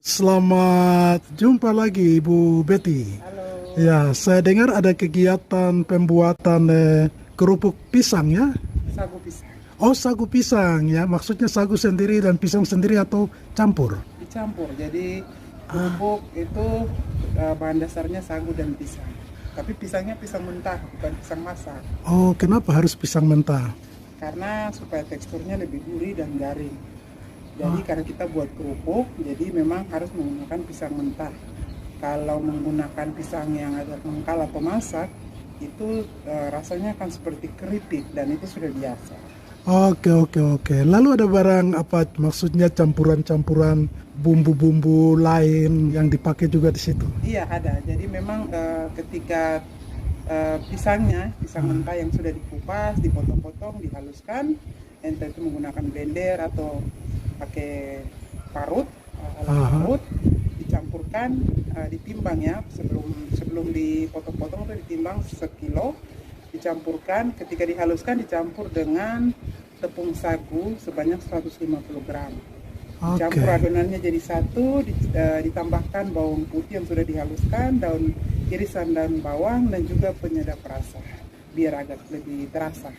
Selamat jumpa lagi Ibu Betty. Halo, Ya, saya dengar ada kegiatan pembuatan kerupuk pisang ya. sagu pisang Oh, sagu pisang ya. Maksudnya sagu sendiri dan pisang sendiri atau campur? dicampur. Jadi kerupuk itu bahan dasarnya sagu dan pisang. Tapi pisangnya pisang mentah, bukan pisang masak. Oh, kenapa harus pisang mentah? Karena supaya teksturnya lebih gurih dan garing. Jadi karena kita buat kerupuk, jadi memang harus menggunakan pisang mentah. Kalau menggunakan pisang yang agak mengkal atau masak, itu rasanya akan seperti keripik dan itu sudah biasa. Oke, oke, oke. Lalu ada barang apa? Maksudnya campuran-campuran bumbu-bumbu lain yang dipakai juga di situ? Iya ada. Jadi memang ketika pisang mentah yang sudah dikupas, dipotong-potong, dihaluskan, entah itu menggunakan blender atau pakai parut, alat Aha. parut, dicampurkan, ditimbang ya sebelum dipotong-potong itu ditimbang sekilo, dicampurkan. Ketika dihaluskan dicampur dengan tepung sagu sebanyak 150 gram. Campur Oke. adonannya jadi satu, ditambahkan bawang putih yang sudah dihaluskan, irisan daun bawang dan juga penyedap rasa biar agak lebih terasa.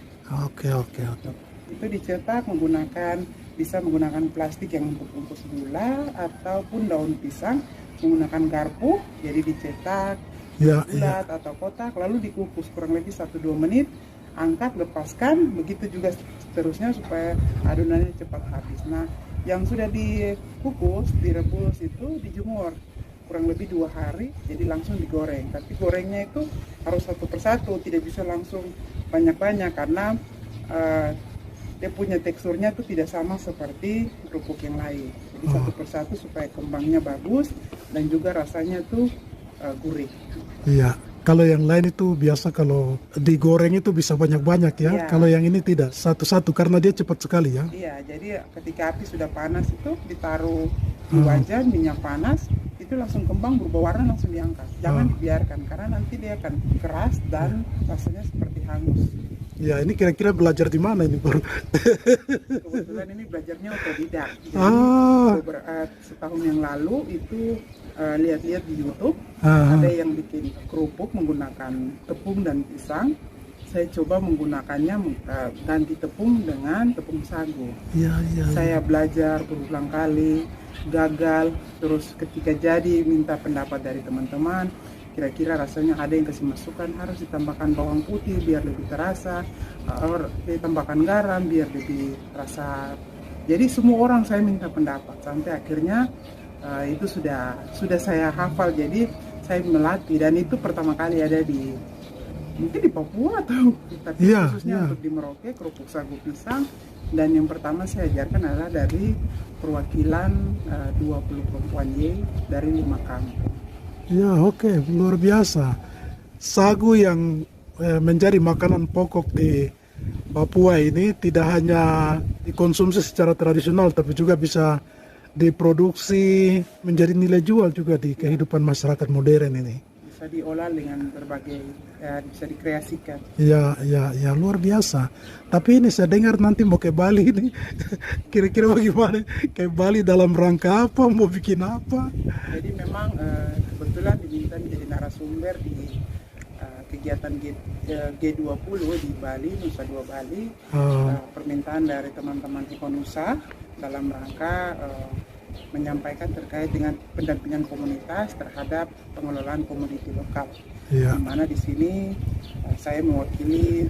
Oke, oke, oke. Itu dicetak bisa menggunakan plastik yang untuk bungkus gula ataupun daun pisang menggunakan garpu. Jadi dicetak Ya, ya. bulat atau kotak lalu dikukus kurang lebih 1-2 menit, angkat, lepaskan, begitu juga seterusnya supaya adonannya cepat habis. Nah, yang sudah dikukus, direbus itu dijemur kurang lebih 2 hari, jadi langsung digoreng. Tapi gorengnya itu harus satu persatu, tidak bisa langsung banyak-banyak karena dia punya teksturnya itu tidak sama seperti kerupuk yang lain. Jadi satu persatu supaya kembangnya bagus dan juga rasanya tuh gurih. Iya, kalau yang lain itu biasa kalau digoreng itu bisa banyak-banyak ya. Iya. Kalau yang ini tidak, satu-satu karena dia cepat sekali ya. Iya, jadi ketika api sudah panas itu ditaruh di wajan minyak panas, itu langsung kembang berubah warna langsung diangkat. Jangan dibiarkan karena nanti dia akan keras dan rasanya seperti hangus. Ya, ini kira-kira belajar di mana ini baru? Kebetulan ini belajarnya otodidak. Jadi Ah, setahun yang lalu itu lihat-lihat di YouTube ah, ada yang bikin kerupuk menggunakan tepung dan pisang. Saya coba menggunakannya ganti tepung dengan tepung sagu. iya, iya. Saya belajar berulang kali, gagal, terus ketika jadi minta pendapat dari teman-teman, kira-kira rasanya ada yang kasih masukan harus ditambahkan bawang putih biar lebih terasa, ditambahkan garam biar lebih terasa. Jadi semua orang saya minta pendapat sampai akhirnya itu sudah saya hafal. Jadi saya melatih dan itu pertama kali ada di mungkin di Papua atau tapi Iya, khususnya iya. untuk di Merauke kerupuk sagu pisang. Dan yang pertama saya ajarkan adalah dari perwakilan 20 perempuan Y dari 5 kampung. Ya, oke, luar biasa. Sagu yang menjadi makanan pokok di Papua ini tidak hanya dikonsumsi secara tradisional, tapi juga bisa diproduksi menjadi nilai jual juga di kehidupan masyarakat modern ini. Bisa diolah dengan berbagai, bisa dikreasikan. Ya, ya, ya, luar biasa. Tapi ini saya dengar nanti mau ke Bali ini. Kira-kira bagaimana? Ke Bali dalam rangka apa? Mau bikin apa? Jadi memang kebetulan diminta menjadi narasumber di kegiatan G20 di Bali, Nusa Dua Bali. Permintaan dari teman-teman Ekonusa dalam rangka menyampaikan terkait dengan pendampingan komunitas terhadap pengelolaan komoditi lokal. Ya. Di mana di sini saya mewakili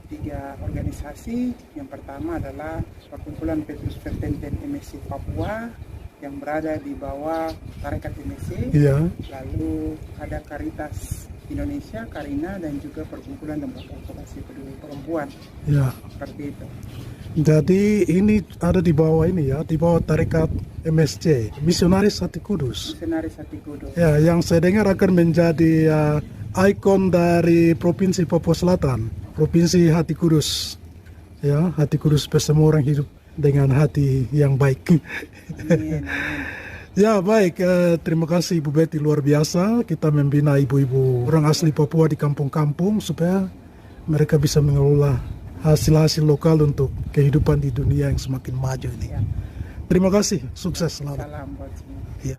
3 organisasi. Yang pertama adalah Perkumpulan Petrus Vertenten MSC Papua yang berada di bawah Tarekat MSC. Iya. Lalu ada Caritas Indonesia, Karina, dan juga Perkumpulan Lembaga Advokasi Peduli Perempuan. Ya. Seperti itu. Jadi ini ada di bawah ini ya, di bawah Tarekat MSC, Misionaris Hati Kudus. Misionaris Hati Kudus. Ya, yang saya dengar akan menjadi ikon dari Provinsi Papua Selatan, Provinsi Hati Kudus. Ya, Hati Kudus semua orang hidup dengan hati yang baik. Amin, amin. Ya, baik, terima kasih Ibu Betty, luar biasa. Kita membina ibu-ibu orang asli Papua di kampung-kampung supaya mereka bisa mengelola hasil-hasil lokal untuk kehidupan di dunia yang semakin maju ini. Ya. Terima kasih, sukses selalu. Salam buat semua. Iya.